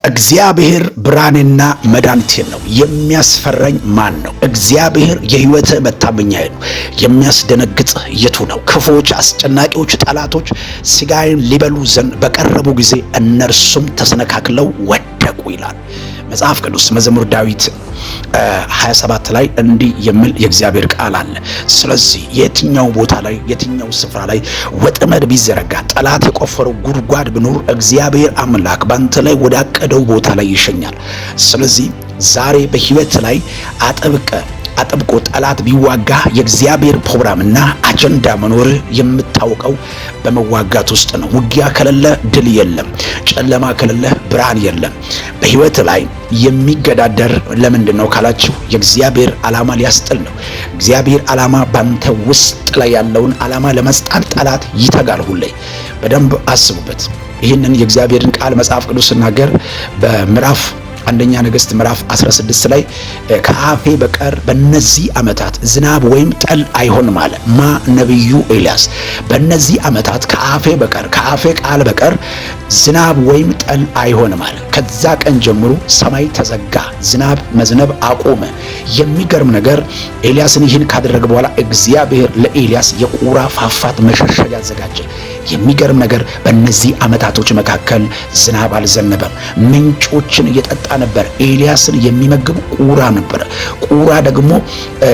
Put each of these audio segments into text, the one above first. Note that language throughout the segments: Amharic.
እግዚአብሔር ብርሃኔና መድኃኒቴ ነው፣ የሚያስፈራኝ ማን ነው? እግዚአብሔር የሕይወት መታመኛዬ ነው፣ የሚያስደነግጥ የቱ ነው? ክፉዎች፣ አስጨናቂዎች፣ ጠላቶች ሥጋዬን ሊበሉ ዘንድ በቀረቡ ጊዜ እነርሱም ተሰነካክለው ወደቁ ይላል መጽሐፍ ቅዱስ። መዝሙር ዳዊት 27 ላይ እንዲህ የሚል የእግዚአብሔር ቃል አለ። ስለዚህ የትኛው ቦታ ላይ የትኛው ስፍራ ላይ ወጥመድ ቢዘረጋ ጠላት የቆፈረው ጉድጓድ ቢኖር እግዚአብሔር አምላክ ባንተ ላይ ወዳቀደው ቦታ ላይ ይሸኛል። ስለዚህ ዛሬ በሕይወት ላይ አጥብቆ ጠላት ቢዋጋ የእግዚአብሔር ፕሮግራምና አጀንዳ መኖር የምታውቀው በመዋጋት ውስጥ ነው። ውጊያ ከሌለ ድል የለም። ጨለማ ከሌለ ብርሃን የለም። በሕይወት ላይ የሚገዳደር ለምንድን ነው ካላችሁ የእግዚአብሔር ዓላማ ሊያስጥል ነው። እግዚአብሔር ዓላማ ባንተ ውስጥ ላይ ያለውን ዓላማ ለመስጣል ጠላት ይተጋል። ሁሌ በደንብ አስቡበት። ይህንን የእግዚአብሔርን ቃል መጽሐፍ ቅዱስ ሲናገር በምዕራፍ አንደኛ ነገሥት ምዕራፍ 16 ላይ ከአፌ በቀር በእነዚህ ዓመታት ዝናብ ወይም ጠል አይሆንም አለ። ነቢዩ ኤልያስ በእነዚህ ዓመታት ከአፌ ቃል በቀር ዝናብ ወይም ጠል አይሆንም አለ። ከዛ ቀን ጀምሮ ሰማይ ተዘጋ፣ ዝናብ መዝነብ አቆመ። የሚገርም ነገር ኤልያስን ይህን ካደረገ በኋላ እግዚአብሔር ለኤልያስ የቁራ ፋፋት መሸሸጊያ አዘጋጀ። የሚገርም ነገር በእነዚህ ዓመታቶች መካከል ዝናብ አልዘነበም። ምንጮችን እየጠጣ ነበር። ኤልያስን የሚመግብ ቁራ ነበረ። ቁራ ደግሞ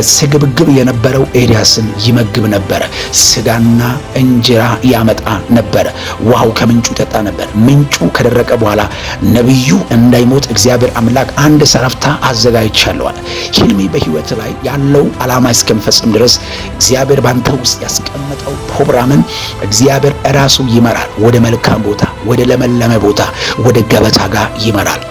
ስግብግብ የነበረው ኤልያስን ይመግብ ነበረ። ስጋና እንጀራ ያመጣ ነበረ። ውሃው ከምንጩ ይጠጣ ነበር። ምንጩ ከደረቀ በኋላ ነቢዩ እንዳይሞት እግዚአብሔር አምላክ አንድ ሰረፍታ አዘጋጅቻለሁ አለ። ሕልሜ በሕይወት ላይ ያለው ዓላማ እስከሚፈጽም ድረስ እግዚአብሔር ባንተ ውስጥ ያስቀመጠው ፕሮግራምን እግዚአብሔር ራሱ ይመራል። ወደ መልካም ቦታ፣ ወደ ለመለመ ቦታ፣ ወደ ገበታ ጋር ይመራል።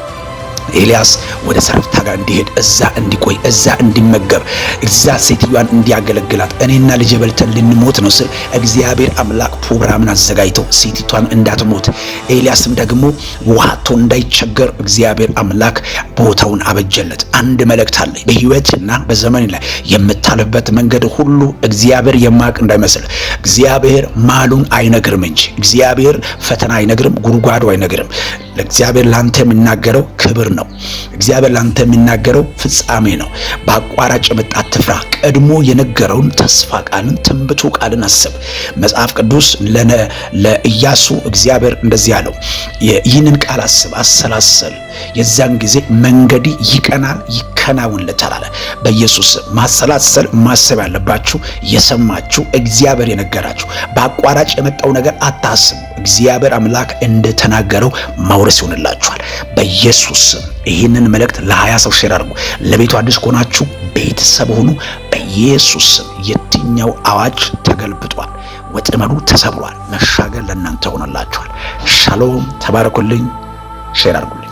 ኤልያስ ወደ ሰረፍታ ጋር እንዲሄድ፣ እዛ እንዲቆይ፣ እዛ እንዲመገብ፣ እዛ ሴትዮዋን እንዲያገለግላት እኔና ልጄ በልተን ልንሞት ነው ስል እግዚአብሔር አምላክ ፕሮግራምን አዘጋጅቶ ሴቲቷን እንዳትሞት ኤልያስም ደግሞ ውሃቶ እንዳይቸገር እግዚአብሔር አምላክ ቦታውን አበጀለት። አንድ መልእክት አለ። በሕይወትና በዘመን ላይ የምታልፍበት መንገድ ሁሉ እግዚአብሔር የማያውቅ እንዳይመስል። እግዚአብሔር ማሉን አይነግርም እንጂ እግዚአብሔር ፈተና አይነግርም፣ ጉድጓዱ አይነግርም። ለእግዚአብሔር ላንተ የሚናገረው ክብር ነው። እግዚአብሔር ላንተ የሚናገረው ፍጻሜ ነው። በአቋራጭ የመጣ አትፍራ። ቀድሞ የነገረውን ተስፋ ቃልን ትንቢቱ ቃልን አስብ። መጽሐፍ ቅዱስ ለኢያሱ እግዚአብሔር እንደዚህ ያለው ይህንን ቃል አስብ፣ አሰላሰል፣ የዛን ጊዜ መንገድ ይቀናል ይከናወንልታል አለ። በኢየሱስ ማሰላሰል ማሰብ ያለባችሁ የሰማችሁ እግዚአብሔር የነገራችሁ በአቋራጭ የመጣው ነገር አታስቡ። እግዚአብሔር አምላክ እንደተናገረው መውረስ ይሆንላችኋል በኢየሱስ። ይህንን መልእክት ለ20 ሰው ሼር አድርጉ። ለቤቱ አዲስ ከሆናችሁ ቤተሰብ ሁኑ በኢየሱስ። የትኛው አዋጅ ተገልብጧል፣ ወጥመዱ ተሰብሯል። መሻገር ለእናንተ ሆነላችኋል። ሻሎም፣ ተባረኩልኝ። ሼር አድርጉልኝ።